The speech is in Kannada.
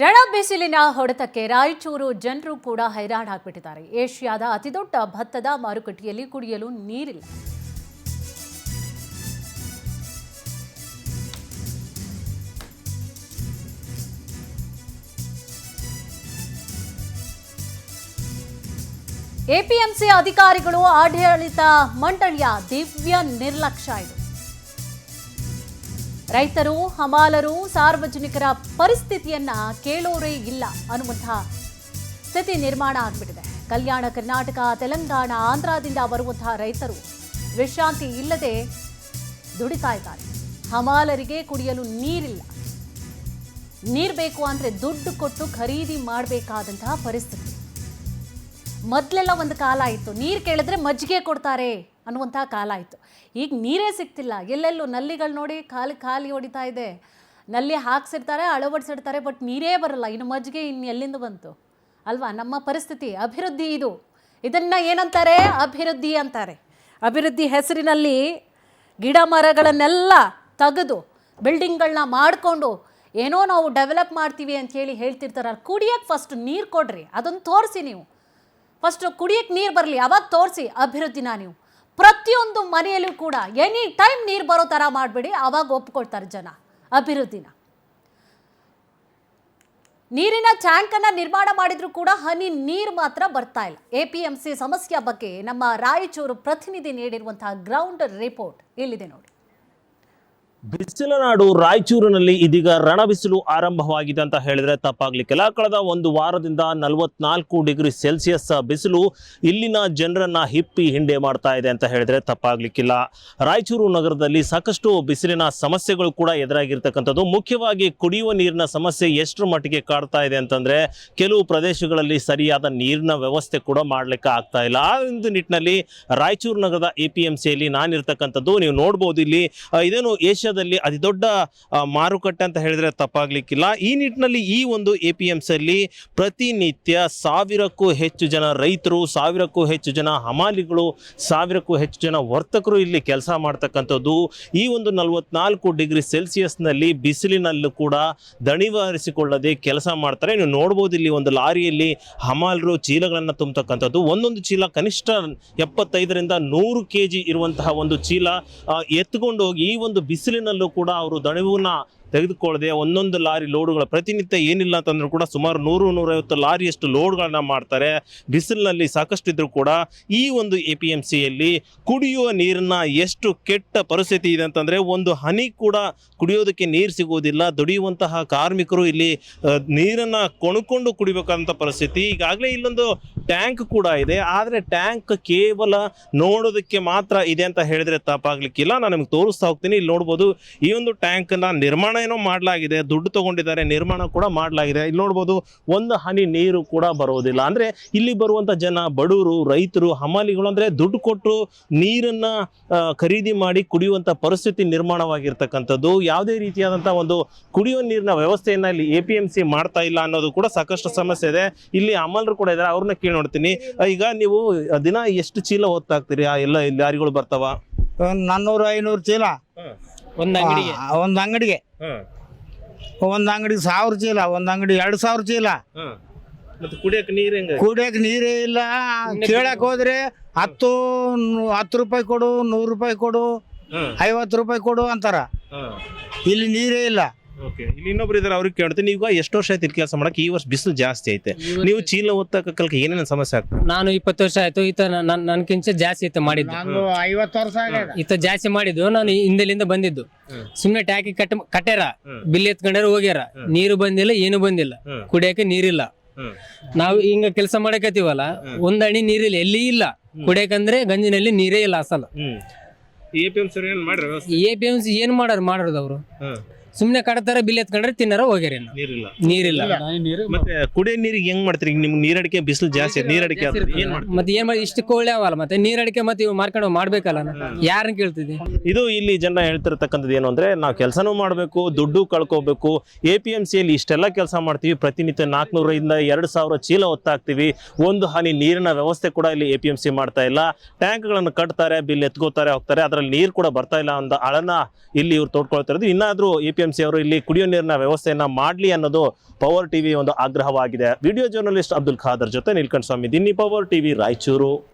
ರಣ ಬಿಸಿಲಿನ ಹೊಡೆತಕ್ಕೆ ರಾಯಚೂರು ಜನರು ಕೂಡ ಹೈರಾಣಾಗ್ಬಿಟ್ಟಿದ್ದಾರೆ. ಏಷ್ಯಾದ ಅತಿದೊಡ್ಡ ಭತ್ತದ ಮಾರುಕಟ್ಟೆಯಲ್ಲಿ ಕುಡಿಯಲು ನೀರಿಲ್ಲ. ಎಪಿಎಂಸಿ ಅಧಿಕಾರಿಗಳು ಆಡಳಿತ ಮಂಡಳಿಯ ದಿವ್ಯ ನಿರ್ಲಕ್ಷ್ಯ ಇದು. ರೈತರು, ಹಮಾಲರು, ಸಾರ್ವಜನಿಕರ ಪರಿಸ್ಥಿತಿಯನ್ನ ಕೇಳೋರೇ ಇಲ್ಲ ಅನ್ನುವಂತಹ ಸ್ಥಿತಿ ನಿರ್ಮಾಣ ಆಗ್ಬಿಟ್ಟಿದೆ. ಕಲ್ಯಾಣ ಕರ್ನಾಟಕ, ತೆಲಂಗಾಣ, ಆಂಧ್ರದಿಂದ ಬರುವಂತಹ ರೈತರು ವಿಶ್ರಾಂತಿ ಇಲ್ಲದೆ ದುಡಿತಾ ಇದ್ದಾರೆ. ಹಮಾಲರಿಗೆ ಕುಡಿಯಲು ನೀರಿಲ್ಲ. ನೀರು ಬೇಕು ಅಂದ್ರೆ ದುಡ್ಡು ಕೊಟ್ಟು ಖರೀದಿ ಮಾಡಬೇಕಾದಂತಹ ಪರಿಸ್ಥಿತಿ. ಮೊದಲೆಲ್ಲ ಒಂದು ಕಾಲ ಇತ್ತು, ನೀರು ಕೇಳಿದ್ರೆ ಮಜ್ಜಿಗೆ ಕೊಡ್ತಾರೆ ಅನ್ನುವಂತಹ ಕಾಲ ಇತ್ತು. ಈಗ ನೀರೇ ಸಿಗ್ತಿಲ್ಲ. ಎಲ್ಲೆಲ್ಲೂ ನಲ್ಲಿಗಳು ನೋಡಿ ಖಾಲಿ ಹೊಡಿತಾ ಇದೆ. ನಲ್ಲಿ ಹಾಕ್ಸಿರ್ತಾರೆ, ಅಳವಡಿಸಿರ್ತಾರೆ, ಬಟ್ ನೀರೇ ಬರಲ್ಲ. ಇನ್ನು ಮಜ್ಜಿಗೆ ಇನ್ನು ಎಲ್ಲಿಂದ ಬಂತು ಅಲ್ವಾ? ನಮ್ಮ ಪರಿಸ್ಥಿತಿ. ಅಭಿವೃದ್ಧಿ ಇದನ್ನು ಏನಂತಾರೆ? ಅಭಿವೃದ್ಧಿ ಅಂತಾರೆ. ಅಭಿವೃದ್ಧಿ ಹೆಸರಿನಲ್ಲಿ ಗಿಡ ಮರಗಳನ್ನೆಲ್ಲ ತೆಗೆದು ಬಿಲ್ಡಿಂಗ್ಗಳನ್ನ ಮಾಡಿಕೊಂಡು ಏನೋ ನಾವು ಡೆವಲಪ್ ಮಾಡ್ತೀವಿ ಅಂತೇಳಿ ಹೇಳ್ತಿರ್ತಾರೆ. ಕುಡಿಯೋಕ್ಕೆ ಫಸ್ಟ್ ನೀರು ಕೊಡ್ರಿ, ಅದನ್ನು ತೋರಿಸಿ. ನೀವು ಫಸ್ಟ್ ಕುಡಿಯೋಕ್ಕೆ ನೀರು ಬರಲಿ, ಅವಾಗ ತೋರಿಸಿ ಅಭಿವೃದ್ಧಿನ. ನೀವು ಪ್ರತಿಯೊಂದು ಮನೆಯಲ್ಲೂ ಕೂಡ ಎನಿ ಟೈಮ್ ನೀರು ಬರೋ ಥರ ಮಾಡಿಬಿಡಿ, ಆವಾಗ ಒಪ್ಕೊಳ್ತಾರೆ ಜನ ಅಭಿವೃದ್ಧಿನ. ನೀರಿನ ಟ್ಯಾಂಕನ್ನು ನಿರ್ಮಾಣ ಮಾಡಿದರೂ ಕೂಡ ಹನಿ ನೀರು ಮಾತ್ರ ಬರ್ತಾ ಇಲ್ಲ. ಎಪಿಎಂಸಿ ಸಮಸ್ಯೆ ಬಗ್ಗೆ ನಮ್ಮ ರಾಯಚೂರು ಪ್ರತಿನಿಧಿ ನೀಡಿರುವಂತಹ ಗ್ರೌಂಡ್ ರಿಪೋರ್ಟ್ ಇಲ್ಲಿದೆ ನೋಡಿ. ಬಿಸಿಲ ನಾಡು ರಾಯಚೂರಿನಲ್ಲಿ ಇದೀಗ ರಣಬಿಸಿಲು ಆರಂಭವಾಗಿದೆ ಅಂತ ಹೇಳಿದ್ರೆ ತಪ್ಪಾಗ್ಲಿಕ್ಕಿಲ್ಲ. ಕಳೆದ ಒಂದು ವಾರದಿಂದ 44 ಡಿಗ್ರಿ ಸೆಲ್ಸಿಯಸ್ ಬಿಸಿಲು ಇಲ್ಲಿನ ಜನರನ್ನ ಹಿಪ್ಪಿ ಹಿಂಡೆ ಮಾಡ್ತಾ ಇದೆ ಅಂತ ಹೇಳಿದ್ರೆ ತಪ್ಪಾಗ್ಲಿಕ್ಕಿಲ್ಲ. ರಾಯಚೂರು ನಗರದಲ್ಲಿ ಸಾಕಷ್ಟು ಬಿಸಿಲಿನ ಸಮಸ್ಯೆಗಳು ಕೂಡ ಎದುರಾಗಿರ್ತಕ್ಕಂಥದ್ದು. ಮುಖ್ಯವಾಗಿ ಕುಡಿಯುವ ನೀರಿನ ಸಮಸ್ಯೆ ಎಷ್ಟರ ಮಟ್ಟಿಗೆ ಕಾಡ್ತಾ ಇದೆ ಅಂತಂದ್ರೆ ಕೆಲವು ಪ್ರದೇಶಗಳಲ್ಲಿ ಸರಿಯಾದ ನೀರಿನ ವ್ಯವಸ್ಥೆ ಕೂಡ ಮಾಡ್ಲಿಕ್ಕೆ ಆಗ್ತಾ ಇಲ್ಲ. ಆ ಒಂದು ನಿಟ್ಟಿನಲ್ಲಿ ರಾಯಚೂರು ನಗರದ ಎಪಿಎಂಸಿಯಲ್ಲಿ ನಾನಿರ್ತಕ್ಕಂಥದ್ದು. ನೀವು ನೋಡ್ಬೋದು, ಇಲ್ಲಿ ಇದೇನು ಏಷ್ಯಾದಲ್ಲಿ ಅತಿ ದೊಡ್ಡ ಮಾರುಕಟ್ಟೆ ಅಂತ ಹೇಳಿದ್ರೆ ತಪ್ಪಾಗ್ಲಿಕ್ಕಿಲ್ಲ. ಈ ನಿಟ್ಟಿನಲ್ಲಿ ಈ ಒಂದು ಎಪಿಎಂಸಿಯಲ್ಲಿ ಪ್ರತಿನಿತ್ಯ 1000ಕ್ಕೂ ಹೆಚ್ಚು ಜನ ರೈತರು, 1000ಕ್ಕೂ ಹೆಚ್ಚು ಜನ ಹಮಾಲಿಗಳು, 1000ಕ್ಕೂ ಹೆಚ್ಚು ಜನ ವರ್ತಕರು ಇಲ್ಲಿ ಕೆಲಸ ಮಾಡ್ತಕ್ಕಂಥದ್ದು. ಈ ಒಂದು 44 ಡಿಗ್ರಿ ಸೆಲ್ಸಿಯಸ್ನಲ್ಲಿ ಬಿಸಿಲಿನಲ್ಲೂ ಕೂಡ ದಣಿವಾರಿಸಿಕೊಳ್ಳದೆ ಕೆಲಸ ಮಾಡ್ತಾರೆ. ನೀವು ನೋಡ್ಬೋದು, ಇಲ್ಲಿ ಒಂದು ಲಾರಿಯಲ್ಲಿ ಹಮಾಲರು ಚೀಲಗಳನ್ನು ತುಂಬತಕ್ಕಂಥದ್ದು. ಒಂದೊಂದು ಚೀಲ ಕನಿಷ್ಠ 75ರಿಂದ 100 kg ಇರುವಂತಹ ಒಂದು ಚೀಲ ಎತ್ಕೊಂಡು ಹೋಗಿ ಈ ಒಂದು ಬಿಸಿಲಿನಲ್ಲೂ ಕೂಡ ಅವರು ದಣಿವನ್ನ ತೆಗೆದುಕೊಳ್ಳದೆ ಒಂದೊಂದು ಲಾರಿ ಲೋಡುಗಳ ಪ್ರತಿನಿತ್ಯ ಏನಿಲ್ಲ ಅಂತಂದ್ರೂ ಕೂಡ ಸುಮಾರು 100-150 ಲಾರಿಯಷ್ಟು ಲೋಡ್ಗಳನ್ನ ಮಾಡ್ತಾರೆ. ಬಿಸಿಲಿನಲ್ಲಿ ಸಾಕಷ್ಟು ಇದ್ರೂ ಕೂಡ ಈ ಒಂದು ಎಪಿಎಂಸಿಯಲ್ಲಿ ಕುಡಿಯುವ ನೀರನ್ನ ಎಷ್ಟು ಕೆಟ್ಟ ಪರಿಸ್ಥಿತಿ ಇದೆ ಅಂತಂದ್ರೆ ಒಂದು ಹನಿ ಕೂಡ ಕುಡಿಯೋದಕ್ಕೆ ನೀರು ಸಿಗುವುದಿಲ್ಲ. ದುಡಿಯುವಂತಹ ಕಾರ್ಮಿಕರು ಇಲ್ಲಿ ನೀರನ್ನ ಕೊಣಕೊಂಡು ಕುಡಿಬೇಕಂತ ಪರಿಸ್ಥಿತಿ. ಈಗಾಗಲೇ ಇಲ್ಲೊಂದು ಟ್ಯಾಂಕ್ ಕೂಡ ಇದೆ, ಆದರೆ ಟ್ಯಾಂಕ್ ಕೇವಲ ನೋಡೋದಕ್ಕೆ ಮಾತ್ರ ಇದೆ ಅಂತ ಹೇಳಿದ್ರೆ ತಪ್ಪಾಗ್ಲಿಕ್ಕಿಲ್ಲ. ನಾನು ನಿಮ್ಗೆ ತೋರಿಸ್ತಾ ಹೋಗ್ತೀನಿ. ಇಲ್ಲಿ ನೋಡ್ಬೋದು, ಈ ಒಂದು ಟ್ಯಾಂಕ್ನ ನಿರ್ಮಾಣ ಏನೋ ಮಾಡಲಾಗಿದೆ, ದುಡ್ಡು ತಗೊಂಡಿದ್ದಾರೆ, ನಿರ್ಮಾಣ ಕೂಡ ಮಾಡಲಾಗಿದೆ. ಇಲ್ಲಿ ನೋಡ್ಬೋದು, ಒಂದು ಹನಿ ನೀರು ಕೂಡ ಬರುವುದಿಲ್ಲ. ಅಂದ್ರೆ ಇಲ್ಲಿ ಬರುವಂತ ಜನ ಬಡವರು, ರೈತರು, ಹಮಾಲಿಗಳು ಅಂದ್ರೆ ದುಡ್ಡು ಕೊಟ್ಟು ನೀರನ್ನ ಖರೀದಿ ಮಾಡಿ ಕುಡಿಯುವಂತ ಪರಿಸ್ಥಿತಿ ನಿರ್ಮಾಣವಾಗಿರ್ತಕ್ಕಂಥದ್ದು. ಯಾವುದೇ ರೀತಿಯಾದಂತಹ ಒಂದು ಕುಡಿಯುವ ನೀರಿನ ವ್ಯವಸ್ಥೆಯನ್ನ ಇಲ್ಲಿ ಎಪಿಎಂಸಿ ಮಾಡ್ತಾ ಇಲ್ಲ ಅನ್ನೋದು ಕೂಡ ಸಾಕಷ್ಟು ಸಮಸ್ಯೆ ಇದೆ. ಇಲ್ಲಿ ಅಮಲರು ಕೂಡ ಇದ್ದಾರೆ, ಅವ್ರನ್ನ ಕೇಳಿ ನೋಡ್ತೀನಿ. ಈಗ ನೀವು ದಿನ ಎಷ್ಟು ಚೀಲ ಹೊತ್ತಾಗ್ತೀರಿ? ಎಲ್ಲ ಲಾರಿಗಳು ಬರ್ತಾವ? 400-500 ಚೀಲ ಒಂದು ಅಂಗಡಿಗೆ. ಒಂದು ಅಂಗಡಿಗೆ 1000 ಚೀಲ, ಒಂದು ಅಂಗಡಿ 2000 ಚೀಲ. ಮತ್ತೆ ಕುಡಿಯಕ್ಕೆ ನೀರು ಹೆಂಗ? ಕುಡಿಯಕ್ಕೆ ನೀರೇ ಇಲ್ಲ. ಕೇಳಕ್ ಹೋದ್ರೆ 10 ರೂಪಾಯಿ ಕೊಡು, 100 ರೂಪಾಯಿ ಕೊಡು, 50 ರೂಪಾಯಿ ಕೊಡು ಅಂತಾರ. ಇಲ್ಲಿ ನೀರೇ ಇಲ್ಲ. ಇಲ್ಲಿ ಇನ್ನೊಬ್ರು ಇದಾರೆ, ಅವ್ರಿಗೆ ಕೇಳ್ತೀನಿ. ಈಗ ಎಷ್ಟು ವರ್ಷ ಆಯ್ತು ಕೆಲಸ ಮಾಡಕ್? ಈ ವರ್ಷ ಬಿಸಿಲು ಜಾಸ್ತಿ ಐತೆ, ನೀವು ಚೀಲ ಹೊತ್ತಕ್ಕೆ ಏನೇನು ಸಮಸ್ಯೆ ಆಗ್ತದೆ? ನಾನು 20 ವರ್ಷ ಆಯ್ತು. ನನ್ಕಿಂತ ಜಾಸ್ತಿ ಇತ್ತು ಮಾಡಿದ್ದು. 50 ವರ್ಷ ಇತ್ತ ಜಾಸ್ತಿ ಮಾಡಿದ್ದು. ನಾನು ಹಿಂದೆಲಿಂದ ಬಂದಿದ್ದು. ಸುಮ್ನೆ ಟ್ಯಾಕಿ ಕಟ್ಟ್ಯಾರ, ಬಿಲ್ ಎತ್ಕೊಂಡ್ಯಾರ, ಹೋಗ್ಯಾರ. ನೀರು ಬಂದಿಲ್ಲ, ಏನು ಬಂದಿಲ್ಲ, ಕುಡಿಯಕ್ಕೆ ನೀರಿಲ್ಲ. ನಾವು ಹಿಂಗ ಕೆಲಸ ಮಾಡಕತ್ತೀವಲ್ಲ, ಒಂದ್ ಅಣಿ ನೀರಿಲ್ಲ, ಎಲ್ಲಿ ಇಲ್ಲ. ಕುಡಿಯಕಂದ್ರೆ ಗಂಜಿನಲ್ಲಿ ನೀರೇ ಇಲ್ಲ ಅಸಲ. ಎಪಿಎಂಸಿ ಏನ್ ಮಾಡೋದು ಅವರು? ಸುಮ್ನೆ ಕಡತಾರ, ಬಿಲ್ ಎತ್ಕೊಂಡ್ರೆ ತಿನ್ನಾರ, ಹೋಗ್ಯಾರ. ನೀರಿಲ್ಲ. ಮತ್ತೆ ಕುಡಿಯೋ ನೀರಿಗೆ ಹೆಂಗ್ ಮಾಡ್ತೀರಿ? ನಿಮ್ಗೆ ನೀರಡಿಕೆ ಬಿಸಿಲು ಜಾಸ್ತಿ, ನೀರಡಿಕೆ ಮತ್ತೆ ಏನ್ ಮಾಡಿ? ಇಷ್ಟು ಕೋಳಿ ಅವಲ್ಲ, ಮತ್ತೆ ನೀರಡಿಕೆ ಮತ್ತೆ ಇವ್ ಮಾರ್ಕೊಂಡು ಮಾಡ್ಬೇಕಲ್ಲ. ಯಾರನ್ನ ಕೇಳ್ತಿದ್ವಿ? ಇದು ಇಲ್ಲಿ ಜನ ಹೇಳ್ತಿರ್ತಕ್ಕಂಥದ್ದು ಏನು ಅಂದ್ರೆ, ನಾವು ಕೆಲಸನೂ ಮಾಡ್ಬೇಕು, ದುಡ್ಡು ಕಳ್ಕೋಬೇಕು. ಎಪಿಎಂಸಿಯಲ್ಲಿ ಇಷ್ಟೆಲ್ಲ ಕೆಲಸ ಮಾಡ್ತೀವಿ, ಪ್ರತಿನಿತ್ಯ 400ರಿಂದ 2000 ಚೀಲ ಹೊತ್ತಾಗ್ತೀವಿ, ಒಂದು ಹನಿ ನೀರಿನ ವ್ಯವಸ್ಥೆ ಕೂಡ ಇಲ್ಲಿ ಎಪಿಎಂಸಿ ಮಾಡ್ತಾ ಇಲ್ಲ. ಟ್ಯಾಂಕ್ಗಳನ್ನು ಕಟ್ತಾರೆ, ಬಿಲ್ ಎತ್ಕೋತಾರೆ, ಹೋಗ್ತಾರೆ, ಅದ್ರಲ್ಲಿ ನೀರು ಕೂಡ ಬರ್ತಾ ಇಲ್ಲ ಅಂತ ಅಳನ ಇಲ್ಲಿ ಇವ್ರು ತೋಡ್ಕೊಳ್ತಾ ಇರೋದು. ಇನ್ನಾದ್ರೂ ಎಪಿಎಂಸಿ ಸಿ ಅವರು ಇಲ್ಲಿ ಕುಡಿಯೋ ನೀರಿನ ವ್ಯವಸ್ಥೆಯನ್ನ ಮಾಡಲಿ ಅನ್ನೋದು ಪವರ್ ಟಿವಿ ಒಂದು ಆಗ್ರಹವಾಗಿದೆ. ವಿಡಿಯೋ ಜರ್ನಲಿಸ್ಟ್ ಅಬ್ದುಲ್ ಖಾದರ್ ಜೊತೆ ನೀಲ್ಕಂಠ ಸ್ವಾಮಿ, ದಿನ್ನಿ, ಪವರ್ ಟಿವಿ, ರಾಯಚೂರು.